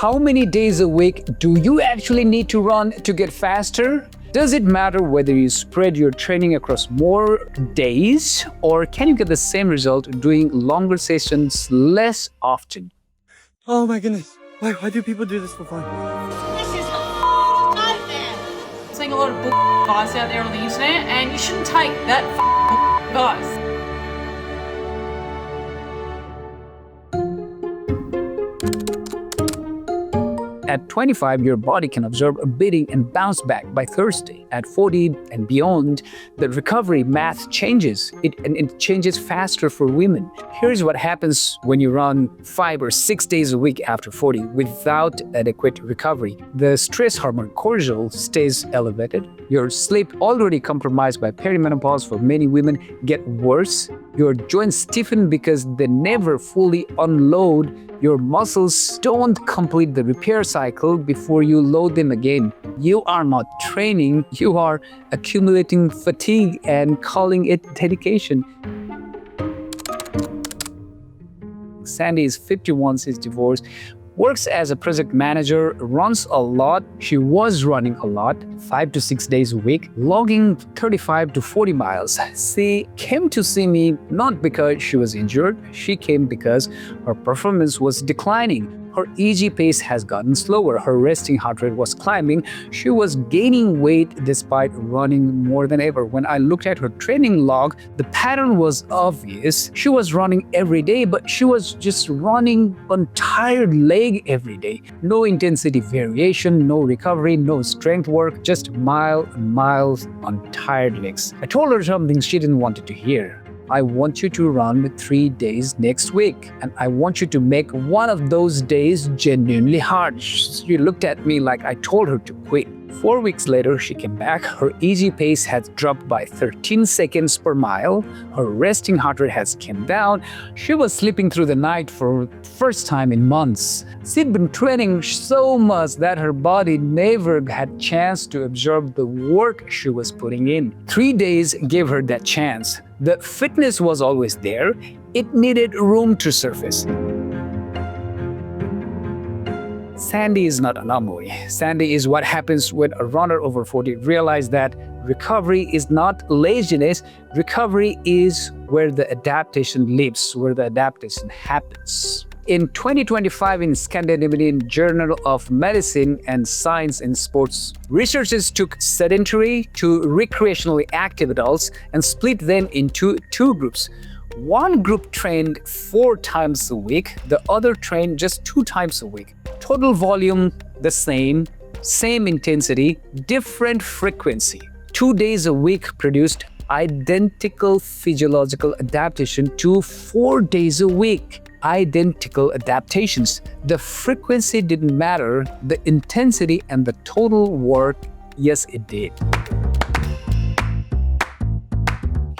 How many days a week do you actually need to run to get faster? Does it matter whether you spread your training across more days, or can you get the same result doing longer sessions less often? Oh my goodness. Why do people do this for fun? This is nonsense. Seeing a lot of advice out there on the internet, and you shouldn't take that advice. At 25, your body can absorb a beating and bounce back by Thursday. At 40 and beyond, the recovery math changes. It changes faster for women. Here's what happens when you run 5 or 6 days a week after 40 without adequate recovery. The stress hormone cortisol stays elevated. Your sleep, already compromised by perimenopause for many women, get worse. Your joints stiffen because they never fully unload. Your muscles don't complete the repair cycle before you load them again. You are not training, you are accumulating fatigue and calling it dedication. Sandy is 51, she's divorced, works as a project manager, runs a lot. She was running a lot, 5 to 6 days a week, logging 35 to 40 miles. She came to see me not because she was injured, she came because her performance was declining. Her EG pace has gotten slower. Her resting heart rate was climbing. She was gaining weight despite running more than ever. When I looked at her training log, the pattern was obvious. She was running every day, but she was just running on tired leg every day. No intensity variation, no recovery, no strength work, just miles on tired legs. I told her something she didn't want to hear. I want you to run 3 days next week, and I want you to make one of those days genuinely hard. She looked at me like I told her to quit. 4 weeks later, she came back. Her EG pace had dropped by 13 seconds per mile. Her resting heart rate has come down. She was sleeping through the night for the first time in months. She'd been training so much that her body never had chance to absorb the work she was putting in. 3 days gave her that chance. The fitness was always there. It needed room to surface. Sandy is not an anomaly. Sandy is what happens when a runner over 40 realizes that recovery is not laziness. Recovery is where the adaptation lives, where the adaptation happens. In 2025, in Scandinavian Journal of Medicine and Science in Sports, researchers took sedentary to recreationally active adults and split them into 2 groups. One group trained 4 times a week, the other trained just 2 times a week. Total volume the same intensity, different frequency. 2 days a week produced identical physiological adaptation to 4 days a week. Identical adaptations. The frequency didn't matter, the intensity and the total work, yes, it did.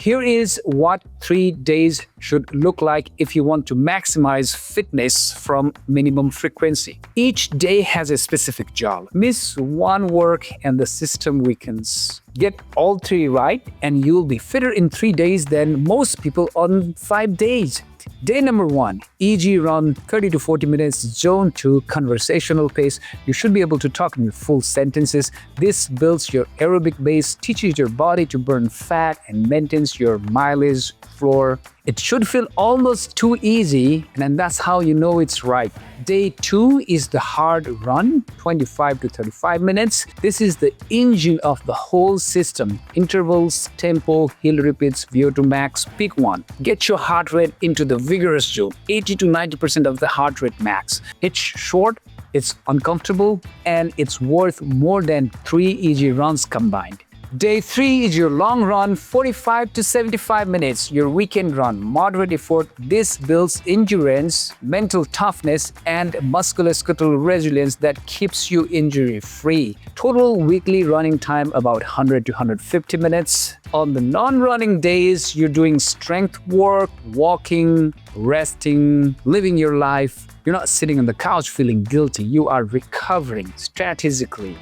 Here is what 3 days should look like if you want to maximize fitness from minimum frequency. Each day has a specific job. Miss one work and the system weakens. Get all 3 right and you'll be fitter in 3 days than most people on 5 days. Day number 1, EG run 30 to 40 minutes, zone 2, conversational pace. You should be able to talk in full sentences. This builds your aerobic base, teaches your body to burn fat, and maintains your mileage floor. It should feel almost too easy, and that's how you know it's right. Day 2 is the hard run, 25 to 35 minutes. This is the engine of the whole system. Intervals, tempo, hill repeats, VO2 max, pick one. Get your heart rate into the vigorous zone, 80 to 90% of the heart rate max. It's short, it's uncomfortable, and it's worth more than 3 EG runs combined. Day 3 is your long run, 45 to 75 minutes. Your weekend run, moderate effort. This builds endurance, mental toughness, and musculoskeletal resilience that keeps you injury-free. Total weekly running time about 100 to 150 minutes. On the non-running days, you're doing strength work, walking, resting, living your life. You're not sitting on the couch feeling guilty. You are recovering strategically.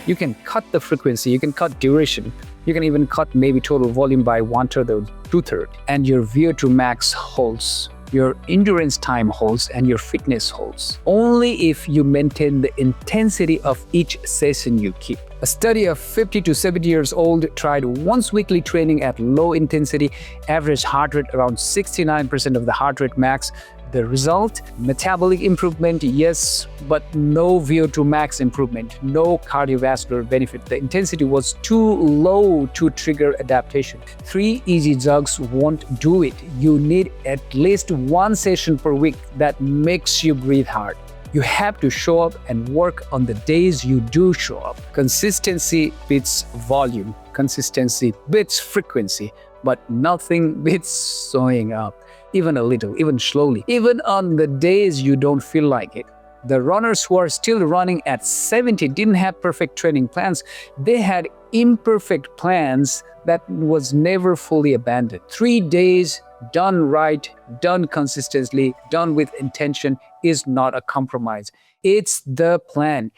You can cut the frequency, you can cut duration, you can even cut maybe total volume by 1/3 or 2/3, and your VO2 max holds your endurance time holds and your fitness holds. Only if you maintain the intensity of each session you keep. A study of 50 to 70 years old tried once weekly training at low intensity, average heart rate around 69% of the heart rate max. The result? Metabolic improvement, yes, but no VO2 max improvement, no cardiovascular benefit. The intensity was too low to trigger adaptation. 3 easy jogs won't do it. You need at least 1 session per week that makes you breathe hard. You have to show up and work on the days you do show up. Consistency beats volume. Consistency beats frequency. But nothing beats showing up. Even a little, even slowly, even on the days you don't feel like it. The runners who are still running at 70 didn't have perfect training plans. They had imperfect plans that was never fully abandoned. 3 days done right, done consistently, done with intention is not a compromise. It's the plan.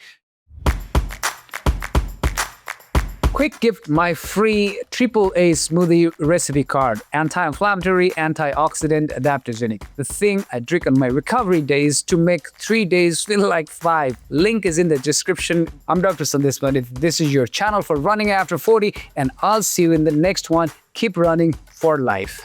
Quick gift, my free AAA smoothie recipe card. Anti-inflammatory, antioxidant, adaptogenic. The thing I drink on my recovery days to make 3 days feel like 5. Link is in the description. I'm Dr. Sandesh Pandit. This is your channel for running after 40, and I'll see you in the next one. Keep running for life.